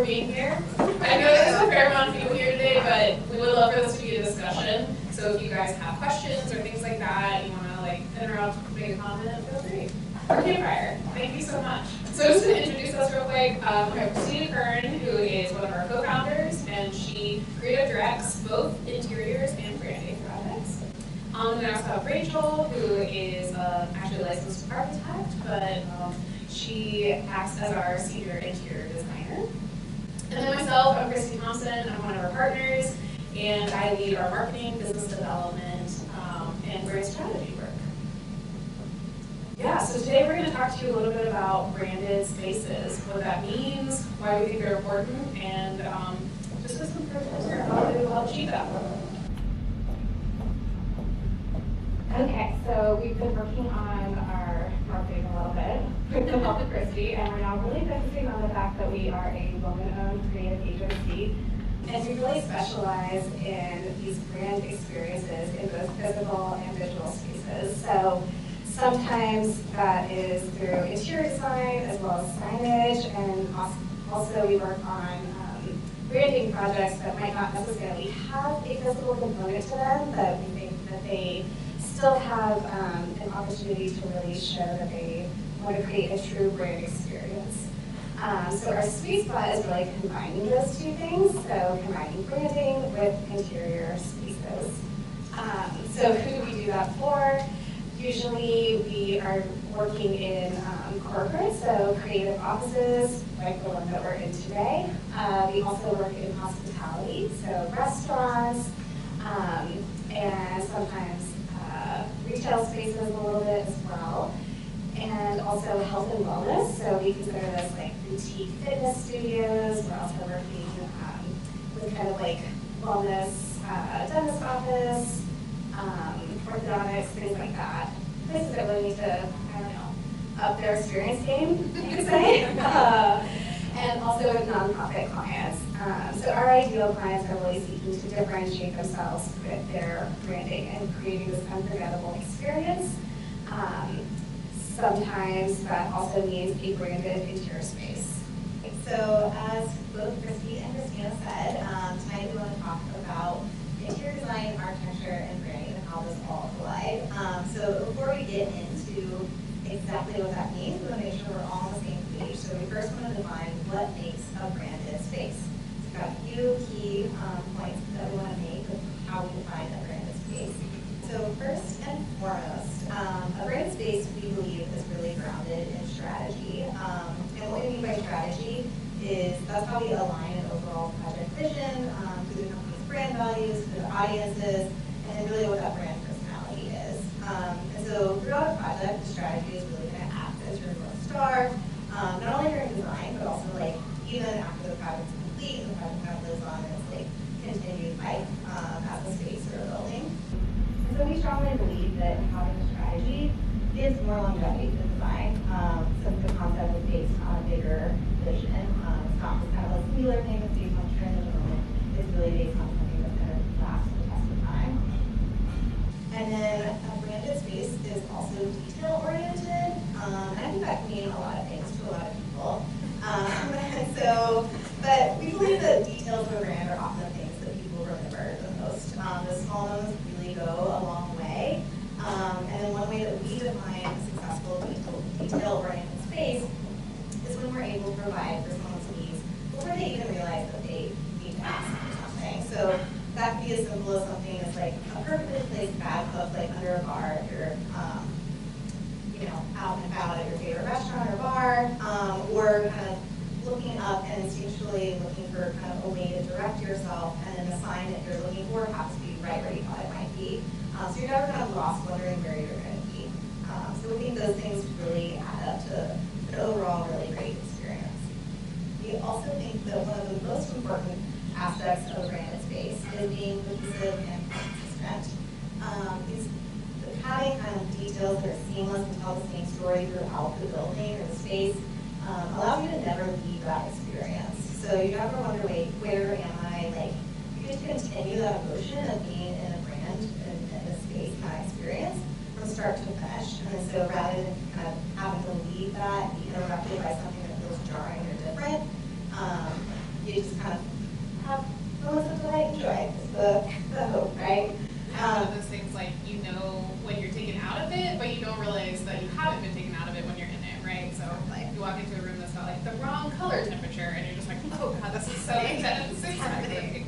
being here. I know there's a fair amount of people here today, but we would love for this to be a discussion. So if you guys have questions or things like that, you want to like interrupt, make a comment, feel free. Or Campfire, thank you so much. So just to introduce us real quick, we have Christina Kern, who is one of our co-founders, and she creative directs both interiors and branding projects. And then I also have Rachel, who is actually a licensed architect, but she acts as our senior interior designer. And then myself, I'm Christie Thompson. I'm one of our partners, and I lead our marketing, business development, and brand strategy work. Yeah, so today we're going to talk to you a little bit about branded spaces, what that means, why we think they're important, and just some principles for how to help achieve that. Okay, so we've been working on our marketing a little bit with the help of Christie, and we're now really focusing on the fact that we are a woman-owned creative agency, and we really specialize in these brand experiences in both physical and visual spaces. So sometimes that is through interior design as well as signage, and also we work on branding projects that might not necessarily have a physical component to them, but we think that they still have an opportunity to really show that they want to create a true brand experience. So our sweet spot is really combining those two things, so combining branding with interior spaces. So who do we do that for? Usually we are working in corporate, so creative offices, like the one that we're in today. We also work in hospitality, so restaurants, and sometimes retail spaces a little bit as well. And also health and wellness, so we consider this like boutique fitness studios. We're also working with kind of like wellness, dentist office, orthodontics, things like that. Places that really need to, I don't know, up their experience game, you could say. And also with nonprofit clients. So our ideal clients are really seeking to differentiate themselves with their branding and creating this unforgettable experience. Sometimes that also means a branded interior space. So as both Christie and Christina said, tonight we want to talk about interior design, architecture, and branding and how this all collide. So before we get into exactly what that means, we want to make sure we're all on the same page. So we first want to define what makes a branded space. So we've got a few key points that we want to make of how we define a branded space. So first and foremost, a branded space we believe is really grounded in strategy. And what we mean by strategy is that's how we align an overall project vision to the company's brand values, to the audiences, and really what that brand personality is. And so throughout a project, the strategy is really going to act as your North Star, not only during design, but also like even after the project's complete and the project kind of lives on in its like continued life as a space or a building. So we strongly believe that having a strategy gives more longevity to design, since the concept is based on a bigger vision. It's not just kind of a singular thing that's based on trend in the moment. It's really based on something that's going to last the test of time. And then a branded space is also detail-oriented, and I think that can mean a lot of things to a lot of people. But we believe that details of a brand are often the things that people remember the most. The small moments really go a long way. And then one way that we define a successful detail-oriented space is when we're able to provide for someone's needs before they even realize that they need to ask for something. So that could be as simple as something as like a perfectly placed bag hook like under a bar if you're out and about at your favorite restaurant or bar, or kind of looking up and instinctually looking for kind of a way to direct yourself, and then the sign that you're looking for happens to be right where you thought it might be. So you're never kind of lost wondering where you're going to be. So we think those things really add up to an overall really great experience. We also think that one of the most important aspects of a branded space is being cohesive and consistent. Having kind of details that are seamless and tell the same story throughout the building or the space allows you to never leave that experience. So you never wonder, wait, where am I? Like, you get to continue that emotion of being in a brand and in a space, that experience, from start to finish. And so rather than kind of having to leave that, be interrupted by something that feels jarring or different, just kind of have moments of delight and joy is the hope, right? One of those things like you know when you're taken out of it, but you don't realize that you haven't been taken out of it when you're in it, right? So like you walk into a room that's got like the wrong color temperature, and you're just like, oh god, this is so intense. Exactly.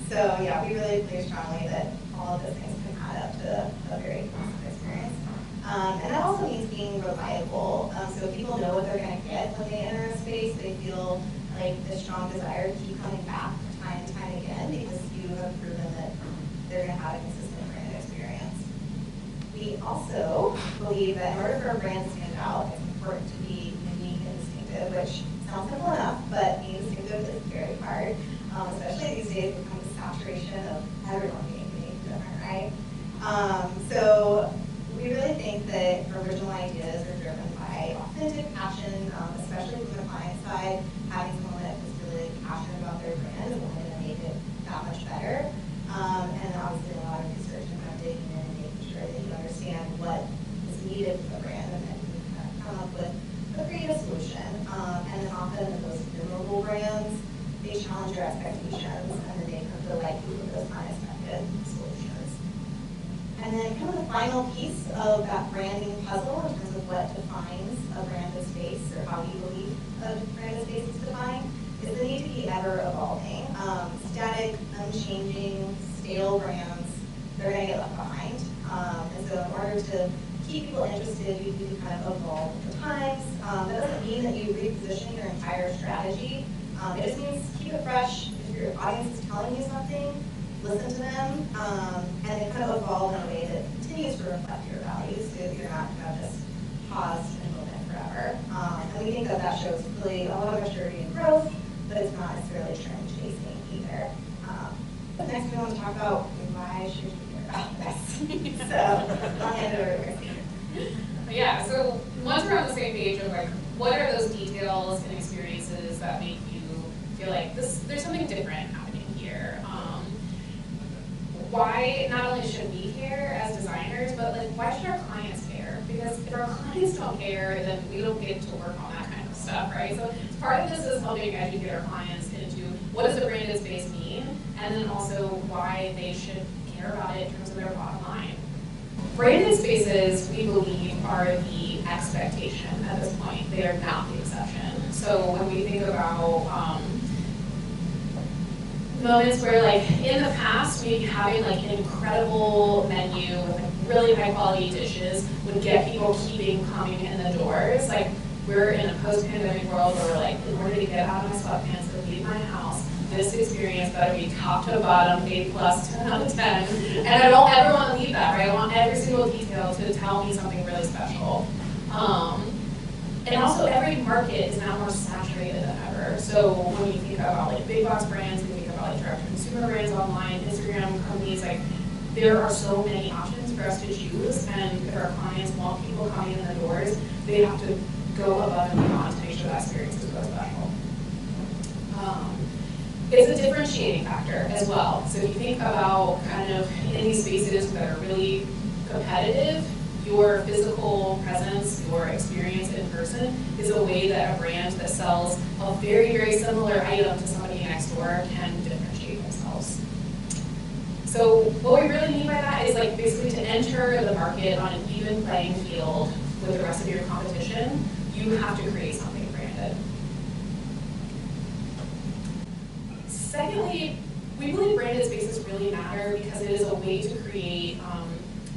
So yeah, we really believe strongly that all of those things can add up to a very positive experience. And that also means being reliable. So people know what they're going to get when they enter a space. They feel like the strong desire to keep coming back time and time again because you have proven that they're going to have a consistent brand experience. We also believe that in order for a brand to stand out, it's important to be unique and distinctive, which sounds simple enough, but being distinctive is very hard, especially these days with the saturation of everyone being unique and different, right? So we really think that original ideas are driven by authentic passion, especially from the client side. Having someone that is really passionate about their brand is only going to make it that much better. And then obviously a lot of research and kind of digging in and making sure that you understand what is needed for the brand and then you kind of come up with a creative solution. And then often those memorable brands, they challenge your expectations and then they come to delight you with those unexpected solutions. And then kind of the final piece of that branding puzzle in terms of what defines a branded space or how we believe a branded space is defined is the need to be ever evolving. Static, unchanging, stale brands, they're going to get left behind. And so in order to keep people interested, you do kind of evolve with the times. That doesn't mean that you reposition your entire strategy. It just means keep it fresh. If your audience is telling you something, listen to them, and then kind of evolve in a way that continues to reflect your values so that you're not kind of just paused and moving forever. And we think that that shows really a lot of maturity and growth, but it's not necessarily trend chasing either. Next, we want to talk about why should you care about this. So I'll hand it over to Christie. Yeah, so once we're on the same page of like, what are those details and experiences that make you feel like there's something different happening here? Why not only should we care as designers, but like why should our clients care? Because if our clients don't care, then we don't get to work on that kind of stuff, right? So part of this is helping educate our clients into what does a branded space mean, and then also why they should care about it in terms of their bottom line. Branded spaces, we believe, are the expectation at this point. They are not the exception. So when we think about moments where, like, in the past, maybe having like an incredible menu with like really high quality dishes would get people keeping coming in the doors. Like, we're in a post-pandemic world where we're like, in order to get out of my sweatpants and leave my house, this experience better be top to bottom, A+, 10 out of 10. And I don't ever want to leave that, right? I want every single detail to tell me something really special. And also, every market is now more saturated than ever. So when you think about like big box brands, when you think about like direct-to-consumer brands online, Instagram companies, like there are so many options for us to choose. And if our clients want people coming in the doors, they have to go above and beyond to make sure that experience is really special. It's a differentiating factor as well. So if you think about kind of in these spaces that are really competitive, your physical presence, your experience in person is a way that a brand that sells a very, very similar item to somebody next door can differentiate themselves. So what we really mean by that is like basically to enter the market on an even playing field with the rest of your competition, you have to create something branded. Secondly, we believe branded spaces really matter because it is a way to create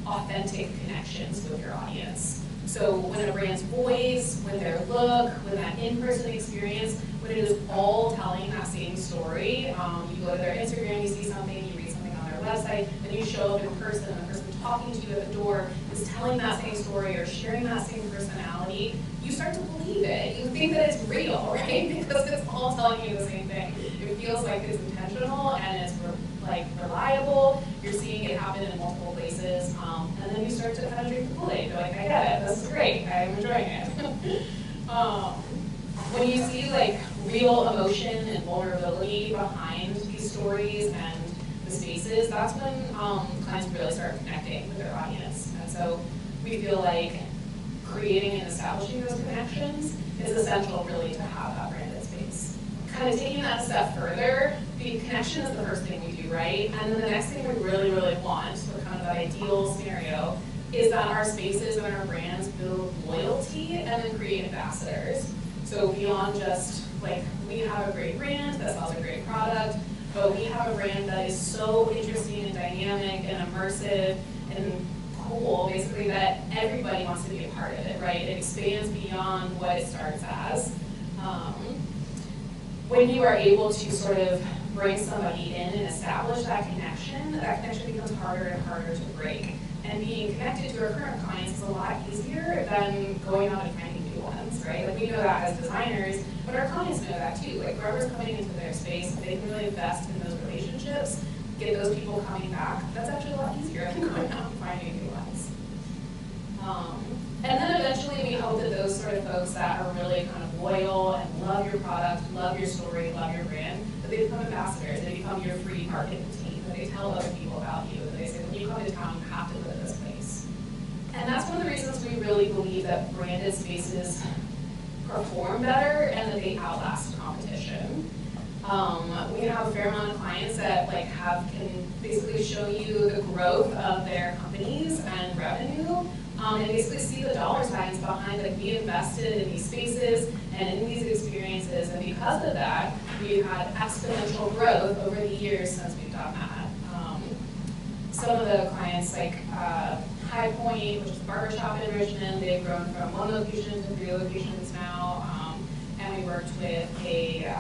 authentic connections with your audience. So when a brand's voice, when their look, when that in-person experience, when it is all telling that same story, you go to their Instagram, you see something, you read something on their website, then you show up in person, and the person talking to you at the door is telling that same story or sharing that same personality, you start to believe it. You think that it's real, right? Because it's all telling you the same thing. It feels like it's intentional and it's reliable. You're seeing it happen in multiple places, and then you start to kind of drink the Kool-Aid. You're like, I get it. This is great. I'm enjoying it. When you see like real emotion and vulnerability behind these stories and the spaces, that's when clients really start connecting with their audience. And so we feel like creating and establishing those connections is essential really to have that branded space. kind of taking that a step further, the connection is the first thing we do, right? And then the next thing we really, really want, so kind of that ideal scenario, is that our spaces and our brands build loyalty and then create ambassadors. So beyond just like, we have a great brand that sells a great product, but we have a brand that is so interesting and dynamic and immersive and cool, basically, that everybody wants to be a part of it, right? It expands beyond what it starts as. When you are able to sort of bring somebody in and establish that connection becomes harder and harder to break. And being connected to our current clients is a lot easier than going out and finding new ones, right? Like, we know that as designers, but our clients know that too. Like, whoever's coming into their space, if they can really invest in those relationships, get those people coming back, that's actually a lot easier than going out and finding new ones. And then eventually we hope that those sort of folks that are really kind of loyal and love your product, love your story, love your brand, that they become ambassadors, they become your free marketing team, that they tell other people about you, that they say, when you come to town, you have to go to this place. And that's one of the reasons we really believe that branded spaces perform better and that they outlast competition. We have a fair amount of clients that can basically show you the growth of their companies and revenue, and basically see the dollar signs behind, like, we invested in these spaces and in these experiences, and because of that, we've had exponential growth over the years since we've done that. Some of the clients, like High Point, which is a barbershop in Richmond, they've grown from 1 location to 3 locations now, and we worked with a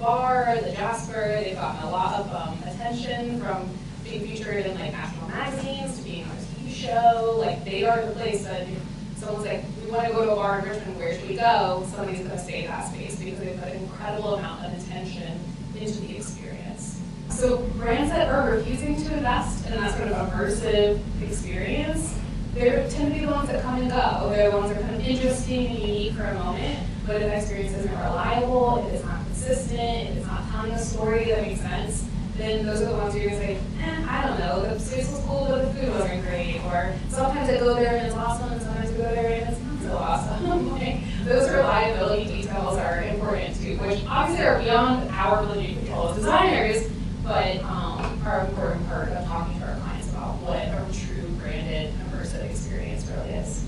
bar, the Jasper. They've gotten a lot of attention from being featured in like national magazines to being on a TV show. Like, they are the place that if someone's like, we want to go to a bar in Richmond, where should we go? Somebody's going to stay in that space because they put an incredible amount of attention into the experience. So brands that are refusing to invest in that sort of immersive experience, they tend to be the ones that come and go. They're the ones that are kind of interesting and unique for a moment, but if the experience isn't reliable, if it's not consistent, if it's not telling a story that makes sense, then those are the ones where you're going to say, I don't know, the space was cool, but the food wasn't great. Or sometimes I go there and it's awesome, and sometimes I go there and it's not so awesome. Like, those reliability details are important too, which obviously are beyond our ability to control as designers, but are an important part of talking to our clients about what a true branded immersive experience really is.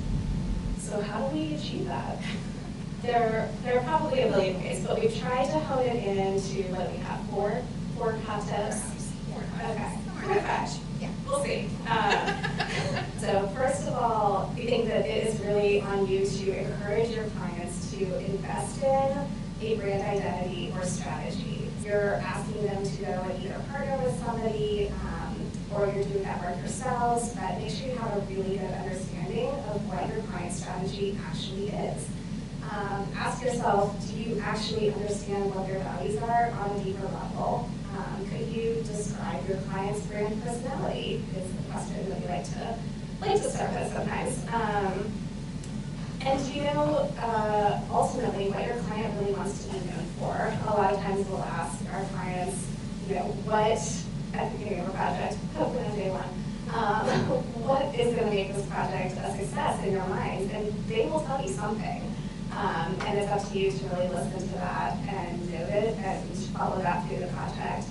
So how do we achieve that? There are probably a million ways, but we've tried to hone it into, what do we have, four concepts? Okay. Gosh. Yeah, we'll see. So first of all, we think that it is really on you to encourage your clients to invest in a brand identity or strategy. You're asking them to go and either partner with somebody or you're doing that work yourselves, but make sure you have a really good understanding of what your client strategy actually is. Ask yourself, do you actually understand what their values are on a deeper level? Could you describe your client's brand personality is the question that we like to start with sometimes. And do you know ultimately what your client really wants to be known for? A lot of times we'll ask our clients, what, at the beginning of a project, hopefully on day one, what is going to make this project a success in your mind? And they will tell you something. And it's up to you to really listen to that and note it and follow that through the project.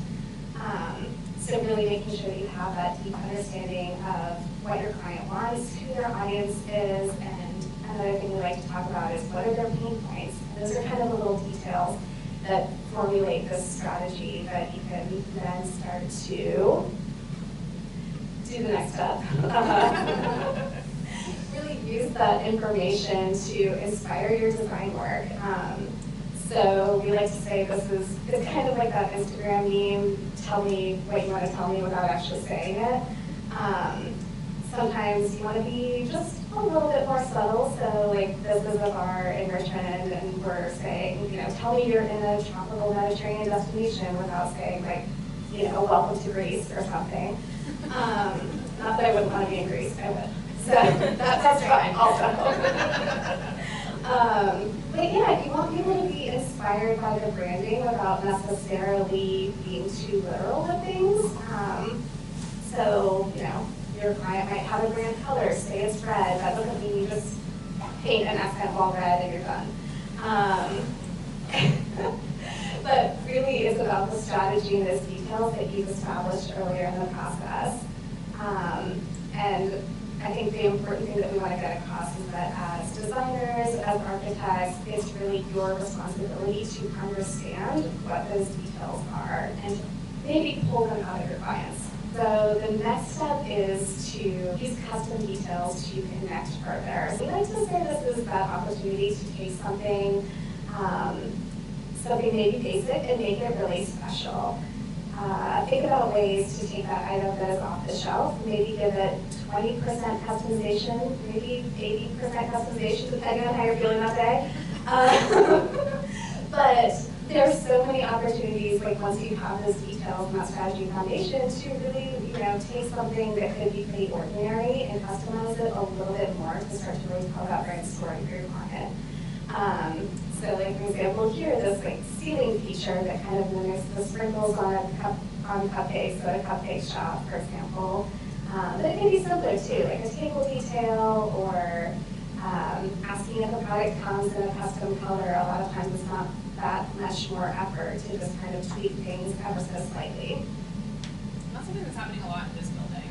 So really making sure that you have that deep understanding of what your client wants, who their audience is, and another thing we like to talk about is what are their pain points. And those are kind of the little details that formulate this strategy that you can then start to do the next step. Really use that information to inspire your design work. So we like to say it's kind of like that Instagram meme, tell me what you want to tell me without actually saying it. Sometimes you want to be just a little bit more subtle. So like this is a bar in Richmond and we're saying, tell me you're in a tropical Mediterranean destination without saying like, welcome to Greece or something. Not that I wouldn't want to be in Greece, I would. So that's fine also. But yeah, you want people to be inspired by their branding without necessarily being too literal with things. So, your client might have a brand color, say it's red. That doesn't mean you just paint an accent wall red and you're done. really is about the strategy and those details that you've established earlier in the process. And I think the important thing that we want to get across is that as designers, as architects, it's really your responsibility to understand what those details are and maybe pull them out of your clients. So the next step is to use custom details to connect further. So we like to say this is that opportunity to take something, something maybe basic and make it really special. Think about ways to take that item that is off the shelf, maybe give it 20% customization, maybe 80% customization, depending on how you're feeling that day. But there's so many opportunities, like once you have those details and that strategy foundation, to really, take something that could be pretty ordinary and customize it a little bit more to start to really tell that brand story for your client. So like for example here, this like ceiling feature that kind of mimics the sprinkles on cupcakes at a cupcake shop, for example. But it can be simpler too, like a table detail or asking if a product comes in a custom color. A lot of times it's not that much more effort to just kind of tweak things ever so slightly. That's something that's happening a lot in this building.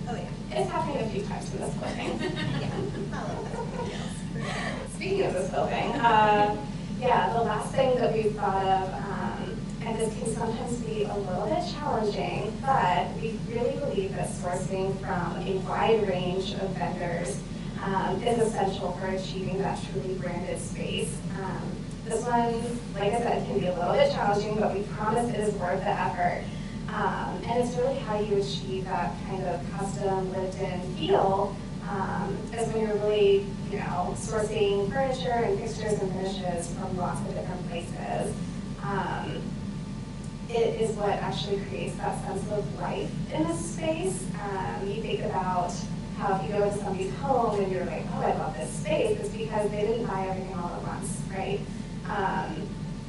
Oh yeah. It's happening a few times in this building. Yeah. Speaking of this building, yeah, the last thing that we've thought of, and this can sometimes be a little bit challenging, but we really believe that sourcing from a wide range of vendors is essential for achieving that truly branded space. This one, like I said, can be a little bit challenging, but we promise it is worth the effort. And it's really how you achieve that kind of custom lived-in feel is when you're really, sourcing furniture and fixtures and finishes from lots of different places. It is what actually creates that sense of life in this space. You think about how if you go to somebody's home and you're like, oh, I love this space, it's because they didn't buy everything all at once, right?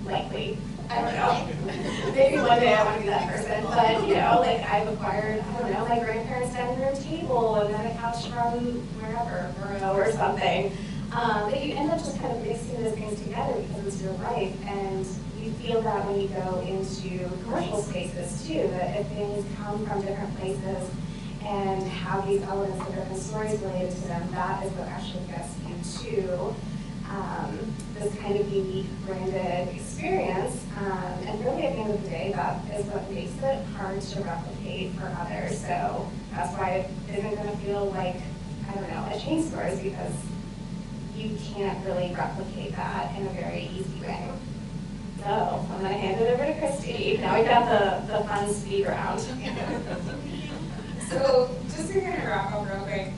Likely. I don't know. Maybe one day I want to be that person. But, like I've acquired, I don't know, my grandparents' dining room table and then a couch from wherever, Bruno or something. But you end up just kind of mixing those things together because it's your life. And you feel that when you go into commercial spaces too, that if things come from different places and have these elements of different stories related to them, that is what actually gets you to this kind of unique branded experience. And really at the end of the day, that is what makes it hard to replicate for others. So that's why it isn't going to feel like, I don't know, a chain store, is because you can't really replicate that in a very easy way. So I'm going to hand it over to Christie. Now we've got the fun speed round. So just to kind of wrap up real quick,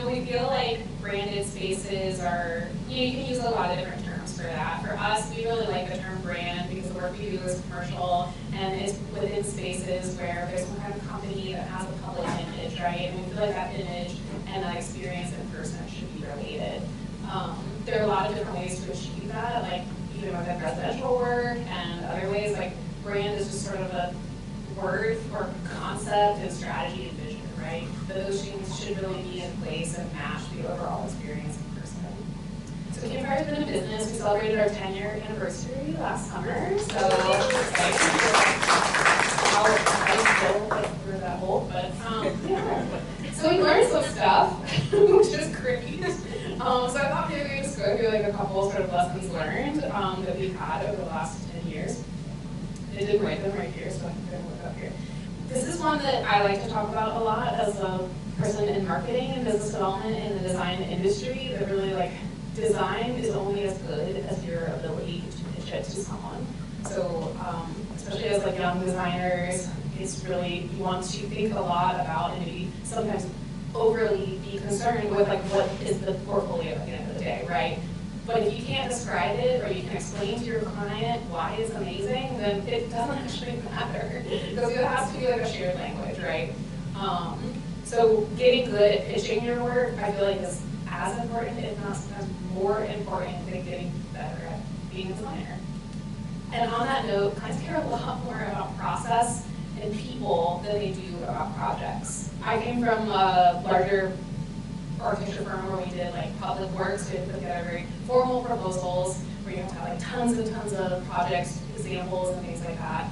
we feel like branded spaces are, you can use a lot of different terms for that. For us, we really like the term brand because the work we do is commercial and it's within spaces where there's some kind of company that has a public image, right? And we feel like that image and that experience in person should be related. There are a lot of different ways to achieve that, like even within residential work and other ways. Like brand is just sort of a word or concept and strategy and vision, right? But those things should really be in place and match the overall experience in person. So Campfire's been in business. We celebrated our 10-year anniversary last summer. So I still get through that whole, but yeah. So we learned some stuff, which is great. So I thought maybe we would just go through like a couple sort of lessons learned that we've had over the last 10 years. I didn't write them right here, so I'm going to look up here. This is one that I like to talk about a lot as a person in marketing and business development in the design industry, that really like design is only as good as your ability to pitch it to someone. So especially as like young designers, it's really, you want to think a lot about and maybe sometimes overly be concerned with like what is the portfolio at the end of the day, right? But if you can't describe it or you can explain to your client why it's amazing, then it doesn't actually matter because it has to be like a shared language, right? So getting good at pitching your work, I feel like is as important, if not sometimes more important than getting better at being a designer. And on that note, clients care a lot more about process and people than they do about projects. I came from a larger architecture firm where we did like public works. We had to put together very formal proposals where you have to have like tons and tons of projects, examples, and things like that.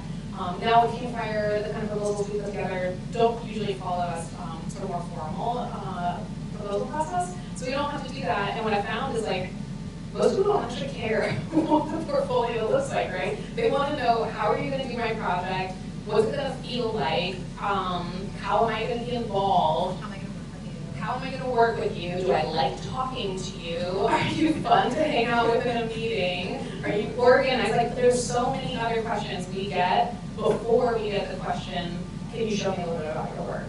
Now with Campfire, the kind of proposals we put together don't usually follow us sort of more formal proposal process, so we don't have to do that. And what I found is like, most people don't actually care what the portfolio looks like, right? They want to know, how are you going to do my project? What's it going to feel like? How am I going to be involved? How am I going to work with you? Do I like talking to you? Are you fun to hang out with in a meeting? Are you organized? Like, there's so many other questions we get before we get the question, can you show me a little bit about your work?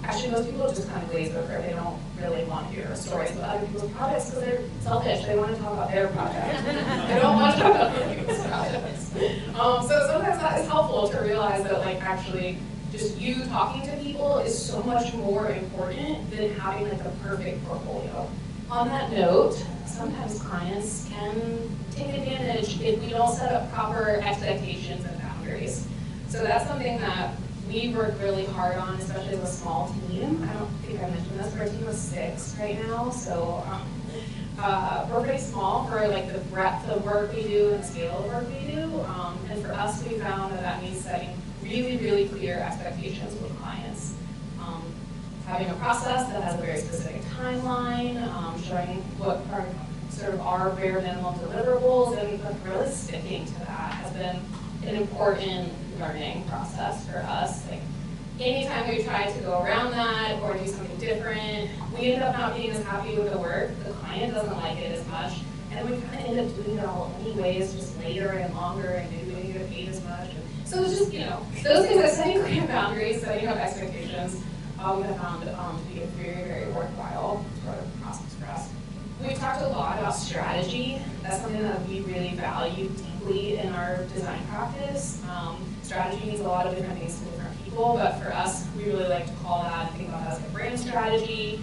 Actually, most people just kind of glaze over. They don't really want to hear stories about other people's projects because they're selfish. They want to talk about their project. They don't want to talk about other people's projects. So sometimes that is helpful to realize that, like, actually, just you talking to people is so much more important than having like a perfect portfolio. On that note, sometimes clients can take advantage if we don't set up proper expectations and boundaries. So that's something that we work really hard on, especially with a small team. I don't think I mentioned this, but our team was 6 right now, so we're pretty small for like the breadth of work we do and the scale of work we do. And for us, we found that that means setting really, really clear expectations with clients. Having a process that has a very specific timeline, showing what are sort of our bare minimum deliverables, and really sticking to that has been an important learning process for us. Like, anytime we try to go around that or do something different, we end up not being as happy with the work. The client doesn't like it as much, and we kind of end up doing it all anyways, just later and longer, and maybe we don't get paid as much. So it's just, you know, those things like setting clear boundaries, setting up expectations, we have found to be a very, very worthwhile sort of process for us. We've talked a lot about strategy. That's something that we really value deeply in our design practice. Strategy means a lot of different things to different people, but for us, we really like to call that and think about that as like brand strategy.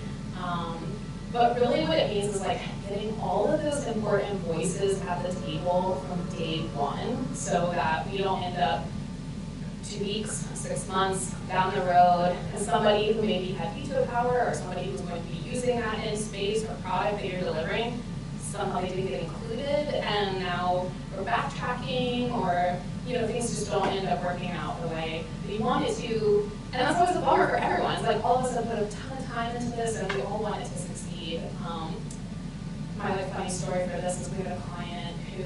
But really what it means is like getting all of those important voices at the table from day one so that we don't end up 2 weeks, 6 months down the road, and somebody who maybe had veto power or somebody who's going to be using that in space or product that you're delivering, somehow they didn't get included, and now we're backtracking, or you know, things just don't end up working out the way that you want it to. And that's always a bummer for everyone. It's like all of us have put a ton of time into this, and we all want it to succeed. My like funny story for this is we had a client who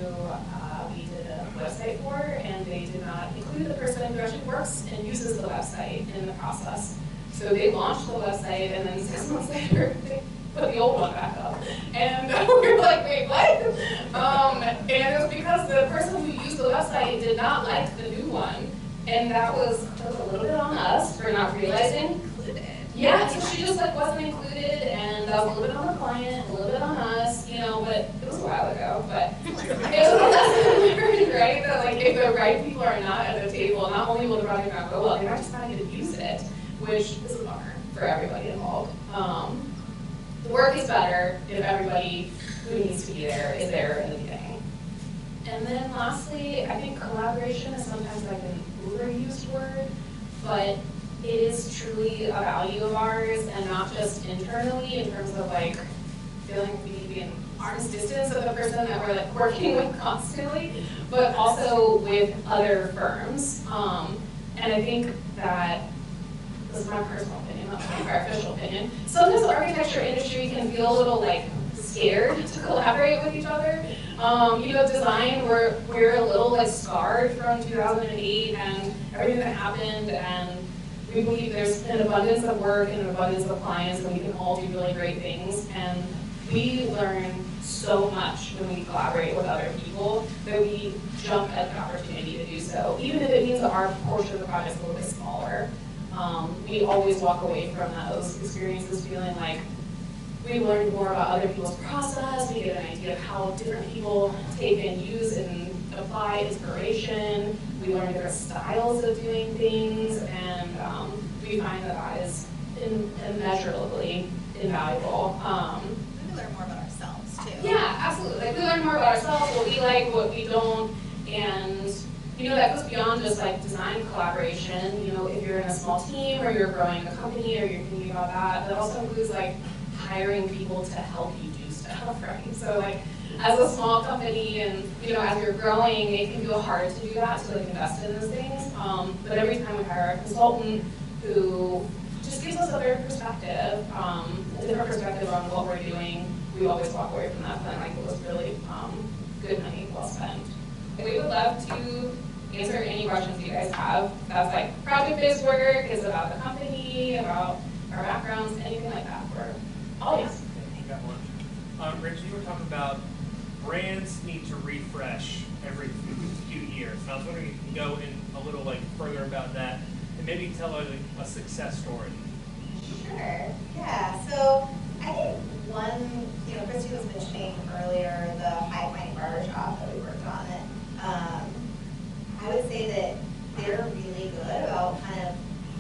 we did a website for, and they did not include the person who actually works and uses the website in the process. So they launched the website, and then 6 months later, they put the old one back up. And we were like, wait, what? And it was because the person who used the website did not like the new one, and that was a little bit on us for not realizing. Yeah, so she just like wasn't included, and that was a little bit on the client, a little bit on us, you know, but it was a while ago, but it was a lesson learned, right? That like if the right people are not at the table, not only will the project not go well, they're not just not going to use it, which is a bummer for everybody involved. The work is better if everybody who needs to be there is there in the beginning. And then lastly, I think collaboration is sometimes like an overused word, but it is truly a value of ours, and not just internally in terms of like feeling we need to be an arm's distance of the person that we're like working with constantly, but also with other firms. And I think that, this is my personal opinion, not my official opinion, sometimes the architecture industry can feel a little like scared to collaborate with each other. You know, design, we're a little like scarred from 2008 and everything that happened, and we believe there's an abundance of work and an abundance of clients, and we can all do really great things. And we learn so much when we collaborate with other people that we jump at the opportunity to do so, even if it means that our portion of the project is a little bit smaller. We always walk away from those experiences feeling like we learned more about other people's process, we get an idea of how different people take and use and apply inspiration, we learn different styles of doing things, and we find that that is immeasurably invaluable. We learn more about ourselves too. Yeah, absolutely. Like, we learn more about ourselves, what we like, what we don't, and you know, that goes beyond just like design collaboration. You know, if you're in a small team or you're growing a company or you're thinking about that, that also includes like, hiring people to help you do stuff, right? So like, as a small company and, you know, as you're growing, it can feel hard to do that, to like invest in those things. But every time we hire a consultant who just gives us a different perspective on what we're doing, we always walk away from that feeling like it was really good money well spent. We would love to answer any questions you guys have. That's like project-based work, is about the company, about our backgrounds, anything like that. We're all yes. I got one. Rachel, you were talking about brands need to refresh every few years. And I was wondering if you can go in a little like further about that and maybe tell a success story. Sure. Yeah. So I think one, you know, Christie was mentioning earlier the High Point Barbershop that we worked on. I would say that they're really good about kind of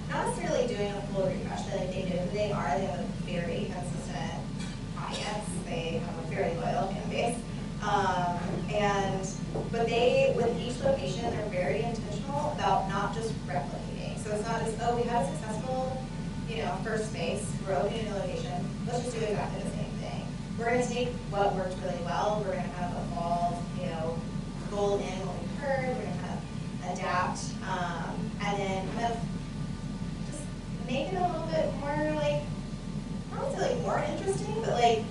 not necessarily doing a full refresh. Like they know who they are. They have a very consistent audience. They have a very loyal fan base. But they, with each location, they're very intentional about not just replicating. So it's not just, oh, we had a successful, you know, first space, we're opening a new location, let's just do exactly the same thing. We're going to take what worked really well, we're going to kind of evolve, you know, fold in what we've heard, we're going to kind of adapt, and then kind of just make it a little bit more like, I don't want to say like more interesting, but like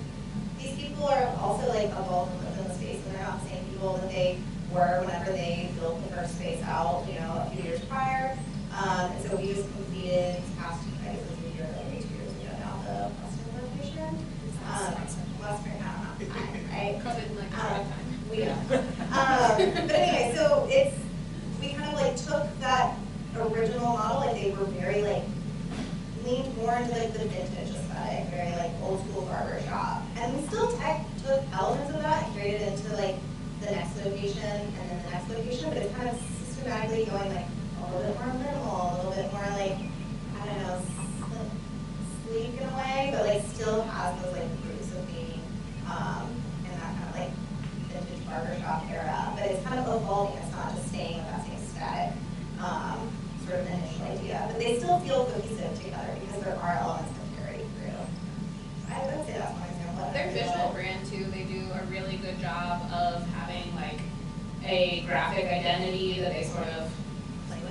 these people are also like evolved and lived in the space, and they're not the same people that they were whenever they built the first space out, you know, a few years prior. And so we just completed this past 2 years ago now, the Western location. Western, I don't know, right? COVID like time. We know. But anyway, so we kind of like took that original model, like they were very like, leaned more into like the vintage aesthetic, very like old school barber shop. And we still took elements of that and created it into like the next location and then the next location, but it's kind of systematically going like a little bit more minimal, a little bit more like, I don't know, sleek in a way, but like still has those like roots of being in that kind of like vintage barbershop era. But it's kind of evolving, it's not just staying with that same static sort of initial idea. But they still feel cohesive together because there are elements that carry through. I would say that's one example. Their visual brand too, they do a really good job of having like a graphic identity that they sort of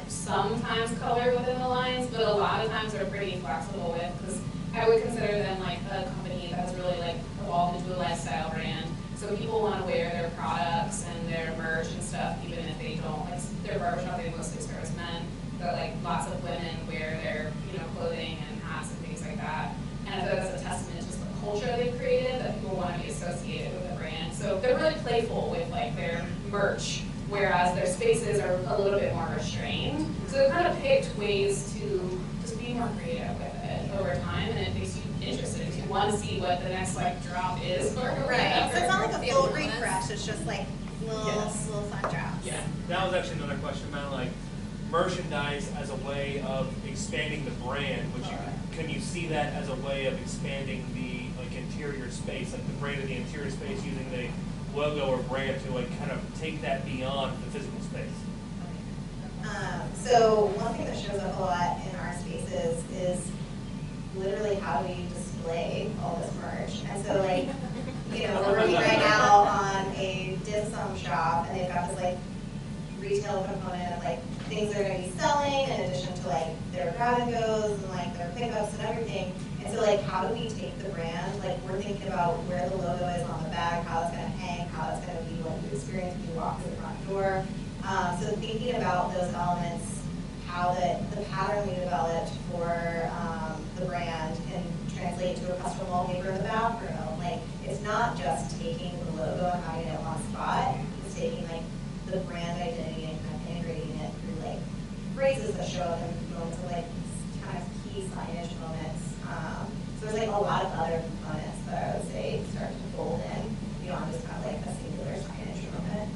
sometimes color within the lines, but a lot of times they're pretty flexible with, because I would consider them like a company that's really like evolved into a lifestyle brand. So people want to wear their products and their merch and stuff, even if they don't. Like their barbershop, they mostly service men, but like lots of women wear their, you know, clothing and hats and things like that. And I feel like that's a testament to just the culture they've created, that people want to be associated with the brand. So they're really playful with like their merch, whereas their spaces are a little bit more restrained. So they've kind of picked ways to just be more creative with it over time, and it makes you interested because you want to see what the next like drop is. Or right. So it's not like a full refresh, it's just like little fun drops. Yeah. That was actually another question about like merchandise as a way of expanding the brand, which can you see that as a way of expanding the like interior space, like the brand of the interior space, using the logo or brand to like kind of take that beyond the physical space? So one thing that shows up a lot in our spaces is literally how do we display all this merch. And so like, you know, we're working right now on a dim sum shop, and they've got this like retail component of like things they're going to be selling in addition to like their grab and goes and like their pickups and everything. And so like, how do we take the brand? Like we're thinking about where the logo is on the bag, how it's going to hang, how it's going to be what you experience when you walk through the front door. So thinking about those elements, how the pattern we developed for the brand can translate to a custom wallpaper in the bathroom. Like it's not just taking the logo and having it on spot. It's taking like the brand identity and kind of integrating it through like phrases that show up in moments of like kind of key signage moments. So there's like a lot of other components that I would say start to fold in beyond just kind of like a singular signage moment.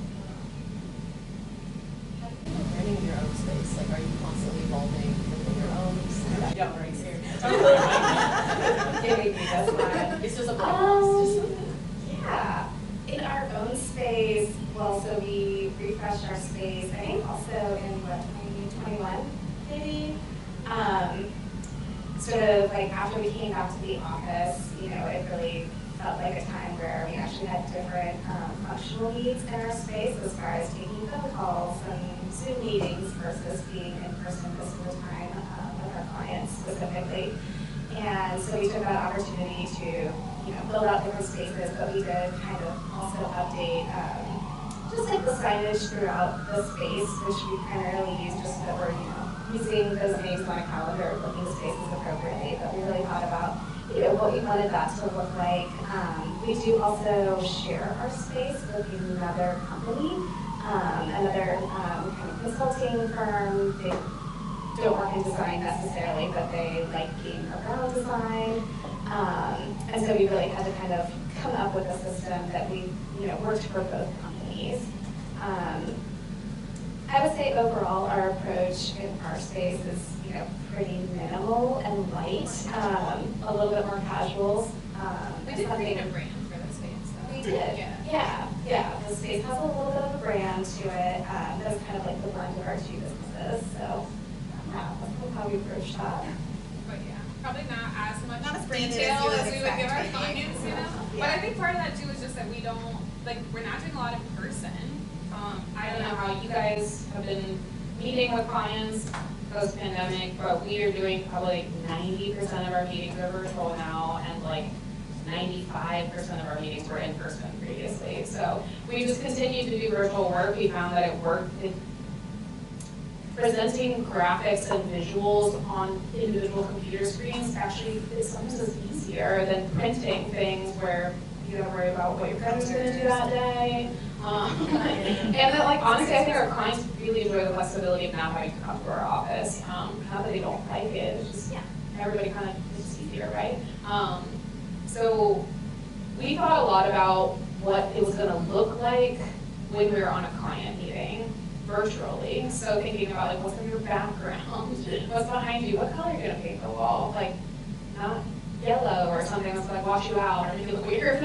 Running your own space, like are you constantly evolving within your own space? Yeah, right here. That's fine. It's just a process. Yeah. In our own space, well, so we refreshed our space, I think also in what, 2021 maybe? Sort of like after we came back to the office, it really felt like a time where we actually had different functional needs in our space as far as taking phone calls and Zoom meetings versus being in person most of the time with our clients specifically. And so we took that opportunity to, build out different spaces, but we did kind of also update just like the signage throughout the space, which we primarily use just so that we're, using those names on a calendar, booking the spaces appropriately. But we really thought about, what we wanted that to look like. We do also share our space with another company, another kind of consulting firm. They don't work in design necessarily, but they like being around design. And so we really had to kind of come up with a system that we, worked for both companies. I would say overall our approach in our space is, pretty minimal and light, a little bit more casual. We did create a brand for the space, though. We did, yeah. The space has a little bit of a brand to it. That's kind of like the blend of our two businesses. So, yeah, that's how we approach that. But yeah, probably not as much Not as branded detail as as you we would would give our expect, clients, Yeah. But I think part of that too is just that we don't, we're not doing a lot in person. I don't know how you guys have been meeting with clients post-pandemic, but we are doing probably 90% of our meetings are virtual now, and 95% of our meetings were in person previously. So we just continued to do virtual work. We found that it worked. Presenting graphics and visuals on individual computer screens actually is sometimes easier than printing things where you gotta worry about what your printer's gonna do that day. And then, honestly, I think our clients really enjoy the flexibility of not having to come to our office. Not that they don't like it, it's just, everybody kind of, it's just easier, right? So we thought a lot about what it was gonna look like when we were on a client meeting virtually. So thinking about what's in your background, what's behind you, what color you're gonna paint the wall, not yellow or something that's gonna wash you out or make you look weird.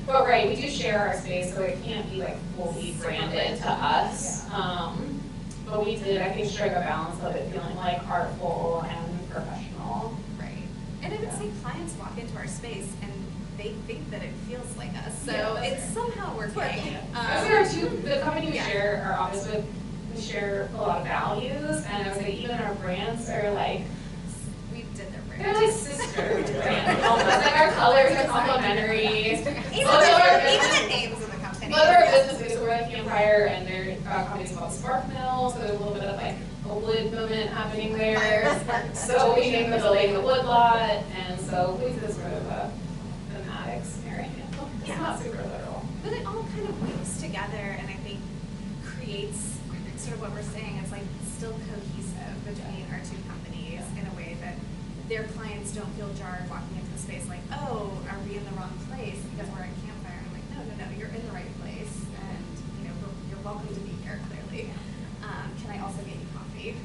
But right, we do share our space, so it can't be fully branded to us. But we did, I think, strike a balance of it feeling artful and professional. Right. And I would say clients walk into our space and they think that it feels like us. So it's somehow working. The company we share our office with, we share a lot of values, and I would say even our brands are we did their brand. they're sister brands almost. Our colors are complementary. Even the names of the company. Both of our businesses, we're at Campfire, and their company's called Spark Mill, so there's a little bit of a wood movement happening there. So we named the building the Wood Lot, and so we did sort of a thematic scenario. It's not super literal. But it all kind of weaves together and I think creates sort of what we're saying. It's still cohesive between our two companies in a way that their clients don't feel jarred walking into the space oh, are we in the wrong place because we're at Campfire? I'm no, you're in the right place and you're welcome to be here clearly. Can I also get you coffee?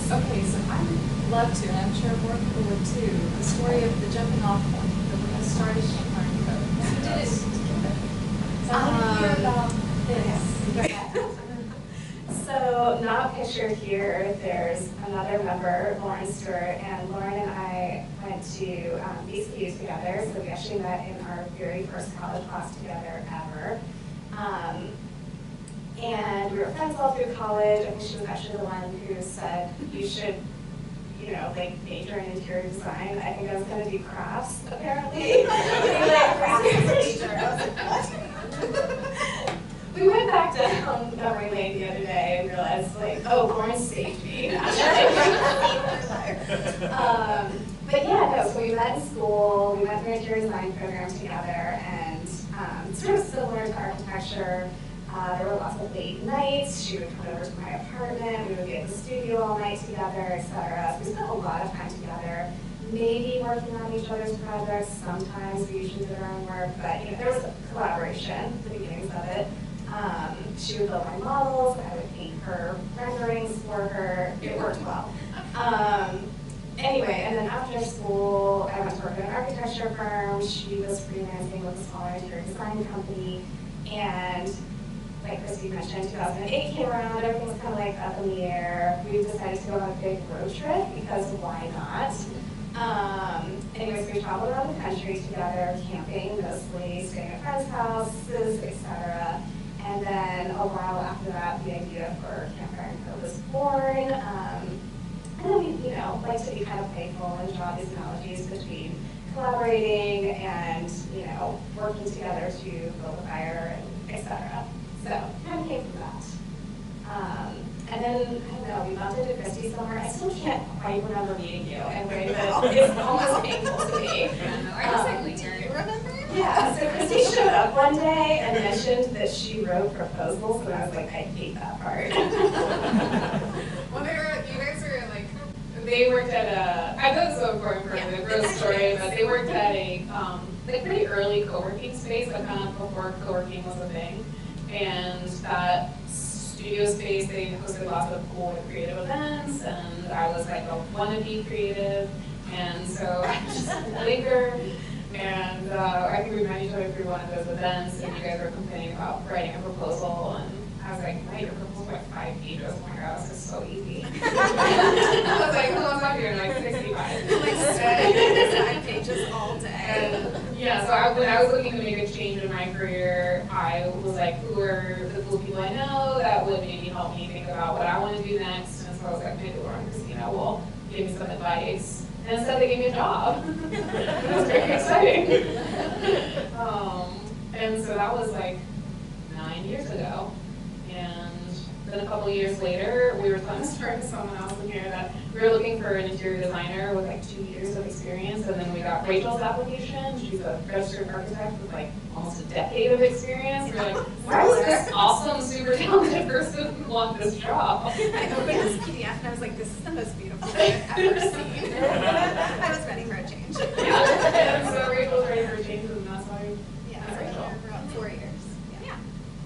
Okay, so I'd love to, and I'm sure more people would too, the story of the jumping off point that when I started Campfire Co. You did it together. So I want to hear about this. So not pictured here, there's another member, Lauren Stewart, and Lauren and I went to BCU together, so we actually met in our very first college class together ever. And we were friends all through college. I think she was actually the one who said, you should, major in interior design. I think I was going to do crafts, apparently. We went back down memory lane the other day and realized, Lauren saved me. But so we met in school. We went through an interior design program together, and sort of similar to architecture. There were lots of late nights. She would come over to my apartment. We would be at the studio all night together, etc. So we spent a lot of time together, maybe working on each other's projects. Sometimes we usually did our own work, but there was a collaboration at the beginnings of it. She would build my models. I would paint her renderings for her. It worked well. Anyway, and then after school, I went to work at an architecture firm. She was freelancing with a smaller interior design company, and like Christie mentioned, 2008 came around, everything was kind of like up in the air. We decided to go on a big road trip because why not? Anyways, we traveled around the country together, camping mostly, staying at friends' houses, etc. And then a while after that, the idea for Campfire Co was born. And then we, like to be kind of playful and draw these analogies between collaborating and, working together to build a fire, and etc. So, kind of came from that. And then, I don't know, we bumped into Christie somewhere. I still can't quite remember meeting you in a way that is almost painful to me. Do you remember? Yeah, so Christie showed up one day and mentioned that she wrote proposals, and I was like, I hate that part. Well, you guys were like, they worked at a, I thought this was so important for the growth story, but they worked at a like pretty early co-working space, like kind of before co-working was a thing. And that studio space, they hosted lots of cool creative events, and I was like a wannabe creative, and so I just lingered. And I think we met each other through one of those events, and you guys were complaining about writing a proposal, and I was like, write your proposal like 5 pages. Oh my god, this is so easy. I was like, how long am I doing? Like 65. Like 5 pages all day. And, yeah, so when I was looking to make a change in my career, I was like, who are the cool people I know that would maybe help me think about what I want to do next? And so I was like, maybe Laura and Christina will give me some advice. And instead they gave me a job. It was very exciting. And so that was like 9 years ago. And then a couple years later, we were talking to someone else in here that we were looking for an interior designer with like 2 years of experience. And then we got Rachel's application. She's a registered architect with like almost a decade of experience. We're like, why does this awesome, super talented person want this job? I opened this PDF and I was like, this is the most beautiful thing I've ever seen. I was ready for a change. Yeah. And so Rachel was ready for a change, and that's why Yeah, Rachel. for about 4 years. Yeah.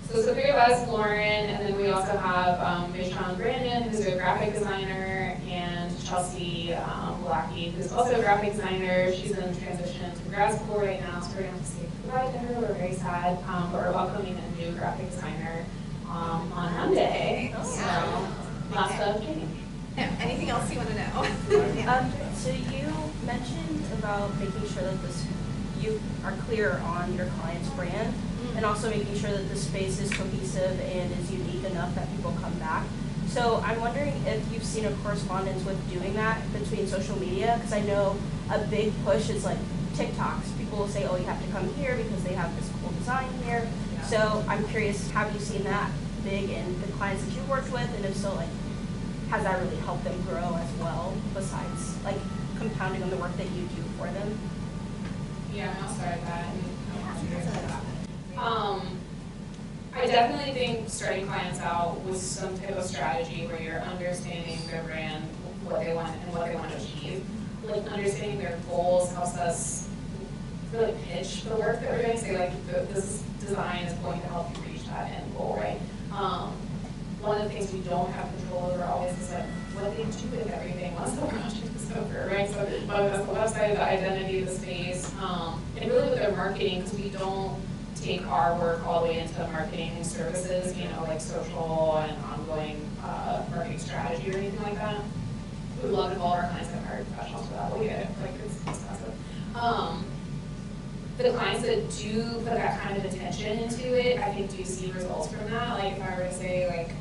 So it's the three of us, Lauren, and then we also have Michelle Brandon, who's a graphic designer, and Chelsea Blackie, who's also a graphic designer. She's in transition to grad school right now, so we're going to have to say goodbye to her. We're very sad, but we're welcoming a new graphic designer on Monday. So lots of change. Yeah. Anything else you want to know? So you mentioned about making sure that you are clear on your client's brand, and also making sure that the space is cohesive and is unique enough that people come back. So I'm wondering if you've seen a correspondence with doing that between social media, because I know a big push is like TikToks. People will say, oh, you have to come here because they have this cool design here. Yeah. So I'm curious, have you seen that big in the clients that you've worked with, and if so, like, has that really helped them grow as well, besides like compounding on the work that you do for them? Yeah, I'll start that. I definitely think starting clients out with some type of strategy where you're understanding their brand, what they want and what they want to achieve. Like understanding their goals helps us really pitch the work that we're doing. Say like this design is going to help you reach that end goal, right? One of the things we don't have control over always is like what they do with everything once the project is over, right? So whether that's the website, the identity of the space, and really with their marketing, because we don't take our work all the way into marketing services, like social and ongoing marketing strategy or anything like that. We would love to involve our clients and hire professionals for that. We get it, like it's expensive. The clients that do put that kind of attention into it, I think do see results from that. Like if I were to say like,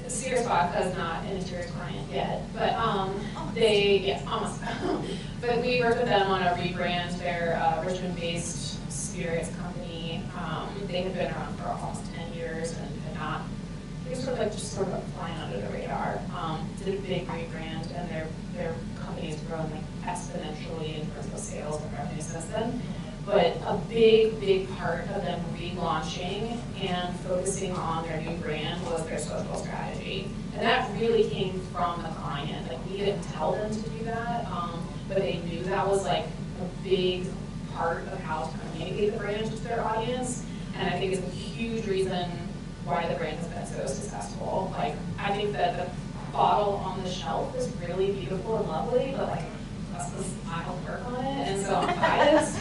Sears Vodka is not an interior client yet, but almost. But we worked with them on a rebrand. They're a Richmond-based spirits company. They had been around for almost 10 years and had not, they sort of flying under the radar. Did a big rebrand, and their company's grown like exponentially in terms of sales and revenue since then. But a big part of them relaunching and focusing on their new brand was their social strategy. And that really came from the client. Like we didn't tell them to do that, but they knew that was like a big part of how to communicate the brand to their audience. And I think it's a huge reason why the brand has been so successful. Like I think that the bottle on the shelf is really beautiful and lovely, but like that's the style work on it, and so I'm biased.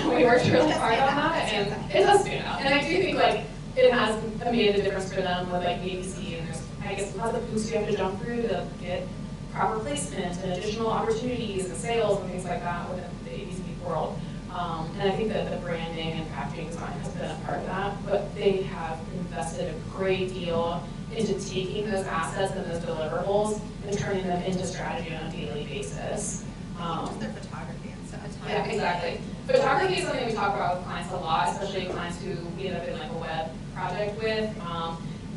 We worked really hard on that, and it does stand out. And I do think like it has made a difference for them with like ABC, and there's, I guess, lots of hoops you have to jump through to get proper placement and additional opportunities and sales and things like that within the ABC world. And I think that the branding and packaging design has been a part of that, but they have invested a great deal into taking those assets and those deliverables and turning them into strategy on a daily basis. Just their photography and stuff. Yeah, exactly. Photography is something we talk about with clients a lot, especially clients who we end up in like a web project with.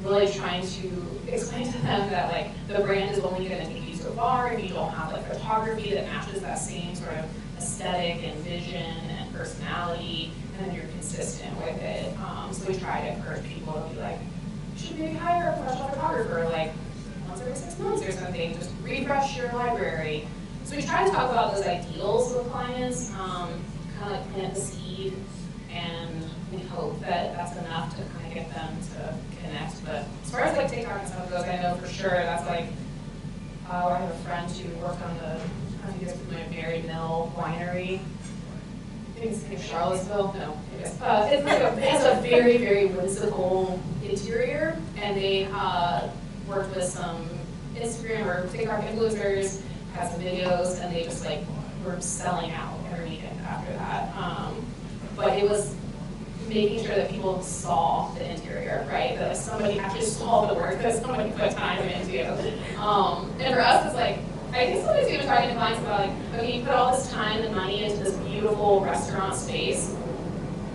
Really trying to explain to them that like the brand is only going to take you so far if you don't have like photography that matches that same sort of aesthetic and vision and personality, and then you're consistent with it. So we try to encourage people to be like, you should maybe hire a professional photographer like once every 6 months or something, just refresh your library. So we try to talk about those ideals with clients, kind of like plant the seed, and we hope that that's enough to kind of get them to connect. But as far as like TikTok and stuff goes, I know for sure that's like, I have a friend who worked on the, I don't know if you guys know Mary Mill Winery. I think it's in Charlottesville. No, it's like it has a very, very whimsical interior, and they worked with some Instagram or TikTok influencers, had some videos, and they just like were selling out every weekend after that. But it was making sure that people saw the interior, right? That somebody actually saw the work that somebody put time into. And for us, it's like, I think somebody's even talking to clients about like, okay, you put all this time and money into this beautiful restaurant space.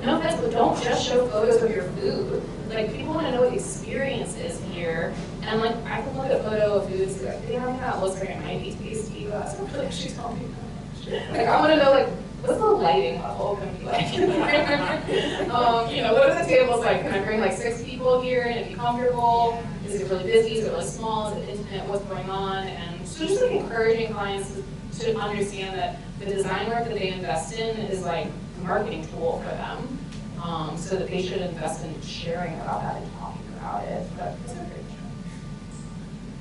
No offense, but don't just show photos of your food. Like, people want to know what the experience is here. And like, I can look at a photo of foods and be like, yeah, that looks like it might be tasty, but that's not really actually telling me much. Like, I want to know, like, what's the lighting level going to be like? You know, what are the tables like? Can I bring like 6 people here and it be comfortable? Is it really busy? Is it really small? Is it intimate? What's going on? And so just like encouraging clients to understand that the design work that they invest in is like a marketing tool for them. So that they should invest in sharing about that and talking about it. But it's a great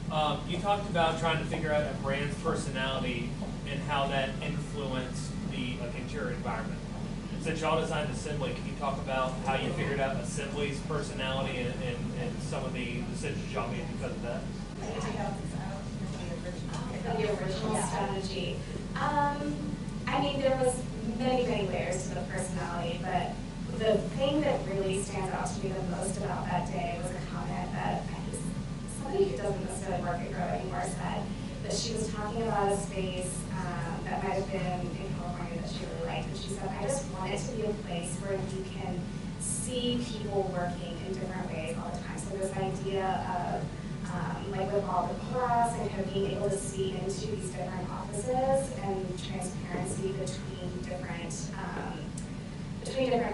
show. You talked about trying to figure out a brand's personality and how that influenced the interior environment. Since y'all designed Assembly, can you talk about how you figured out Assembly's personality and some of the decisions y'all made because of that? The original strategy. I mean, there was many layers to the personality, but the thing that really stands out to me the most about that day was a comment that somebody who doesn't necessarily work at Grow anymore said that she was talking about a space that might have been in California that she really liked, and she said, I just want it to be a place where you can see people working in different ways all the time. So this idea of like with all the class and kind of being able to see into these different offices and transparency between different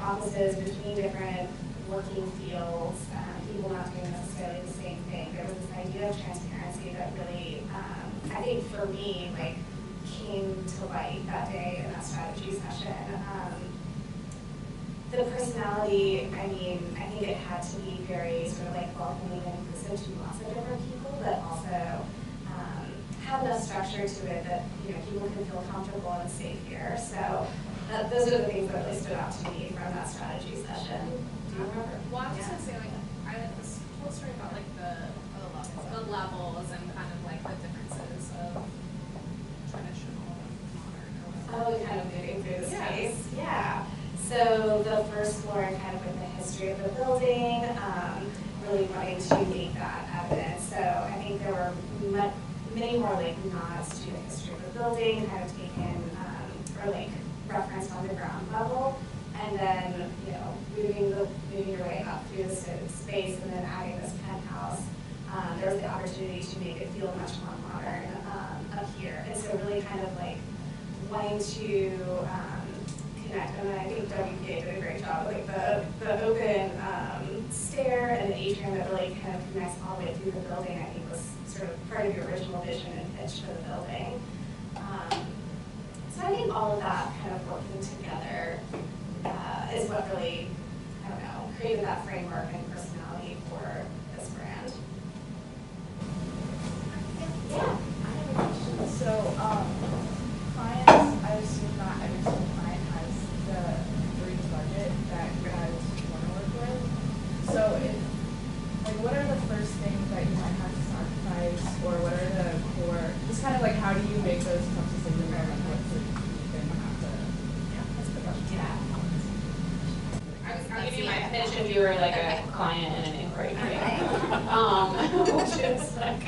offices, between different working fields, people not doing necessarily the same thing. There was this idea of transparency that really, I think for me, like came to light that day in that strategy session. The personality, I mean, I think it had to be very sort of like welcoming and inclusive to lots of different people, but also have enough structure to it that, you know, people can feel comfortable and safe here. So those are the things that really stood out to me from that strategy session. Do you remember? Well, I was just gonna say, like, I had this whole story about like the levels and kind of like the differences of traditional and modern or whatever. Oh, kind of moving through the space. Yeah. So the first floor, kind of with the history of the building, really wanting to make that evident. So I think there were many more like nods to the history of the building, kind of taken or like referenced on the ground level, and then moving your way up through the space, and then adding this penthouse. There was the opportunity to make it feel much more modern up here, and so really kind of like wanting to connect. And then I think WPA did a great job, like the open stair and the atrium that really kind of connects all the way through the building. I think was sort of part of your original vision and pitch for the building. So I think all of that kind of working together is what really, I don't know, created that framework and personality for this brand. Yeah, I have a question. So, clients, I assume not every single client has the budget that mentioned you were like a client in an inquiry meeting, which is like,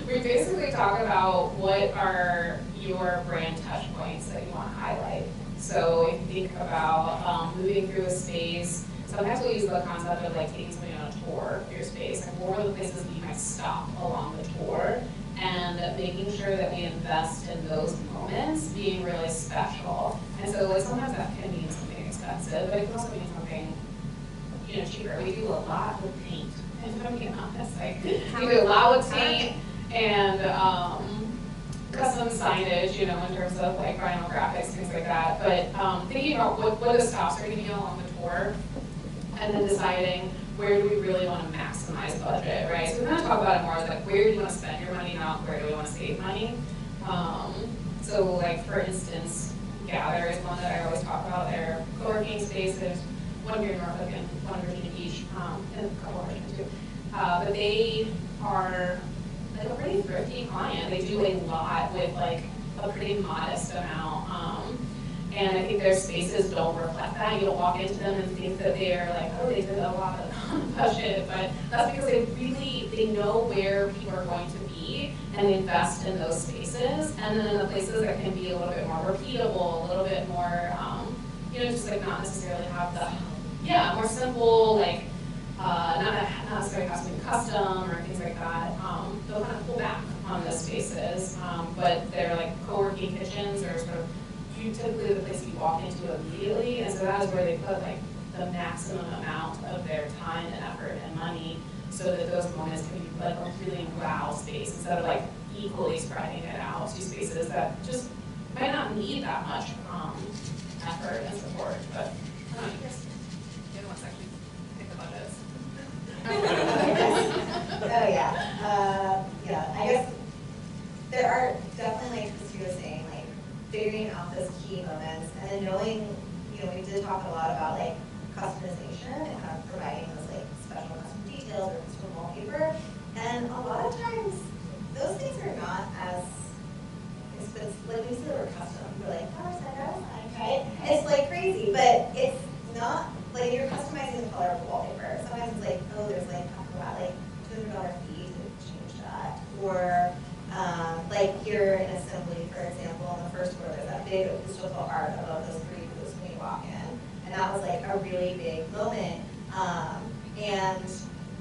we basically talk about what are your brand touch points that you want to highlight. So if you think about moving through a space, sometimes we'll use the concept of like taking somebody on a tour of your space. Like, what are the places that you might stop along the tour? And making sure that we invest in those moments being really special. And so like, sometimes that can mean something expensive, but it can also mean something, you know, cheaper. We do a lot with paint, if I'm being honest. Like, we do a lot with paint and custom signage, you know, in terms of like vinyl graphics, things like that. But thinking about what the stops are going to be along the tour, and then deciding where do we really want to maximize budget, right? So we're going to talk about it more as like, where do you want to spend your money, not where do we want to save money. So like, for instance, Gather is one that I always talk about. They're co-working spaces, one here in Norfolk and one in Virginia Beach, and a couple of Richmond too. But they are like a pretty thrifty client. They do a lot with like a pretty modest amount. And I think their spaces don't reflect that. You don't walk into them and think that they're like, oh, they did a lot of budget, but that's because they know where people are going to be and invest in those spaces. And then in the places that can be a little bit more repeatable, a little bit more, you know, just like not necessarily have the, more simple, like, not necessarily has to be custom or things like that. They'll kind of pull back on those spaces, but they're like co-working kitchens or sort of typically the place you walk into immediately, and so that is where they put like the maximum amount of their time and effort and money, so that those moments can be like a really wow space instead of like equally spreading it out to spaces that just might not need that much effort and support. But I don't know, you guys, you're the ones that actually pick the budgets. Oh yeah, yeah. I guess there are definitely, like Christie was saying, like figuring out those key moments, and then knowing, you know, we did talk a lot about like customization and kind of providing those like special custom details or custom wallpaper, and a lot of times those things are not as expensive. Like we see the word custom, we're like, oh, right? It's like crazy, but it's not like you're customizing the color of the wallpaper. Sometimes it's like, oh, there's like about like $200 fee to change that, or like here in Assembly, for example, in the first floor, there's that big acoustical art above those 3 booths when you walk in, and that was like a really big moment. And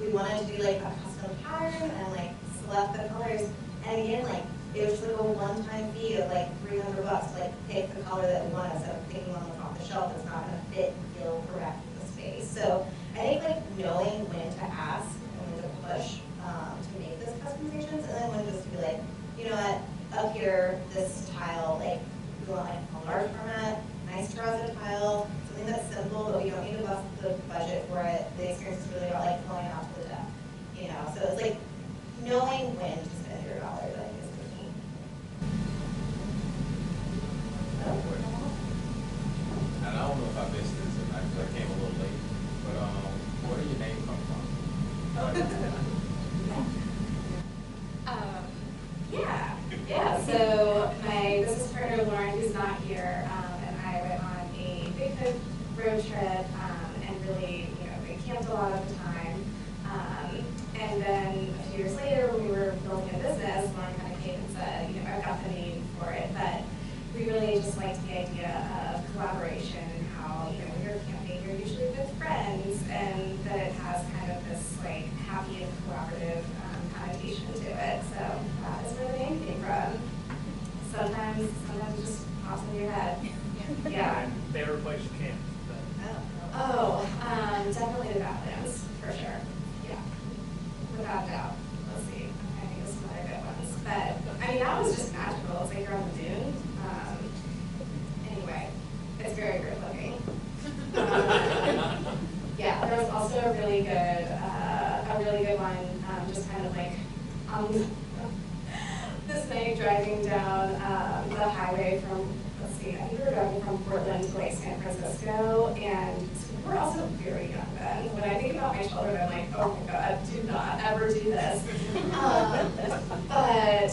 we wanted to do like a custom pattern and like select the colors, and again, like it was just like a one-time fee of like $300 to like pick the color that we wanted, instead of picking one that's off the shelf that's not going to fit and feel correct in the space. So I think like knowing when to ask and when to push to make those customizations, and then when just to be like, you know what, up here, this tile, like, we want like a large format, nice terrazzo tile, something that's simple, but we don't need to bust the budget for it. The experience is really about like going out to the deck, you know? So it's like knowing when to spend your dollars, I think, is the key. And I don't know if I missed this, and I came a little late, but where do your name come from? So my business partner Lauren, who's not here, and I went on a big road trip and really, you know, we camped a lot of the time. And then a few years later, when we were building a business, Lauren kind of came and said, you know, I've got the name for it, but we really just liked the idea of collaboration and how, you know, when you're camping, you're usually with friends, and that it has kind of this like happy and collaborative connotation to it. So that is where the name came from. Sometimes it just pops into your head. Yeah. Favorite place you camp? Definitely the Badlands, for sure. Yeah, without doubt. Let's see. I think there's some other good ones, but I mean that was just magical. It's like you're on the dune. Anyway, it's very great looking. Yeah, there was also a really good one, just kind of like this night driving down the highway from, let's see, I think we were driving from Portland to like San Francisco, and we're also very young then. When I think about my children, I'm like, oh my God, do not ever do this. But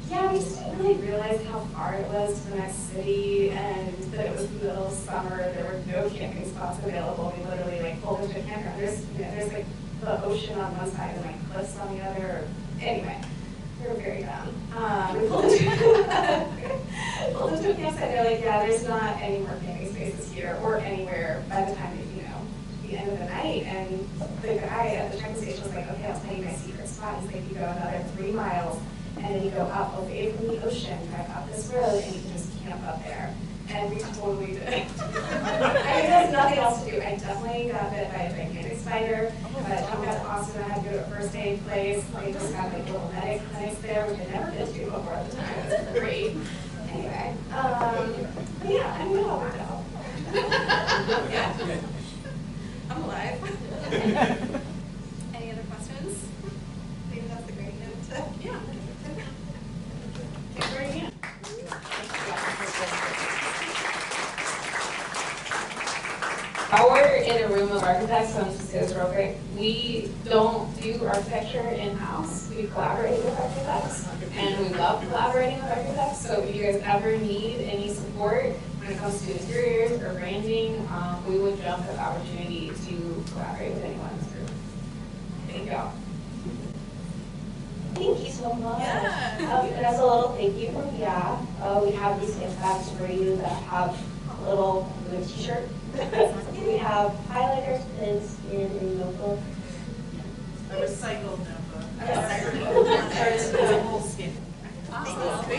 yeah, we just didn't really realize how far it was to the next city, and that it was the middle of summer, there were no camping spots available. We literally like pulled into a campground. There's like the ocean on one side and like cliffs on the other. Anyway, we were very dumb. We pulled into a campsite. They're like, yeah, there's not any more camping spaces here or anywhere by the time the end of the night. And the guy at the check-in station was like, okay, I'll tell you my secret spot. He's like, you go another 3 miles and then you go up away from the ocean, drive up this road, and you can just camp up there. And we totally did. I mean, there's nothing else to do. I definitely got bit by a gigantic spider. But I jumped out to Austin. I had to go to a first aid place. They just had like little medic clinics there, which I never been to before at the time. It was great. Anyway, but yeah, I mean, it all worked out. Yeah. I'm alive. Any other questions? Maybe that's a great note to. Yeah. Thanks for your hand. While we're in a room of architects, I'm just going to say this real quick. We don't do architecture in-house. We collaborate with architects, and we love collaborating with architects. So if you guys ever need any support when it comes to interiors or branding, we would jump at the opportunity to collaborate with anyone in this group. Thank y'all. Thank you so much. Yeah. And as a little thank you from YAF, we have these gift bags for you that have a little t-shirt. We have highlighters, pins, and a notebook. A recycled notebook. Yes. Or it's a whole skin. Awesome.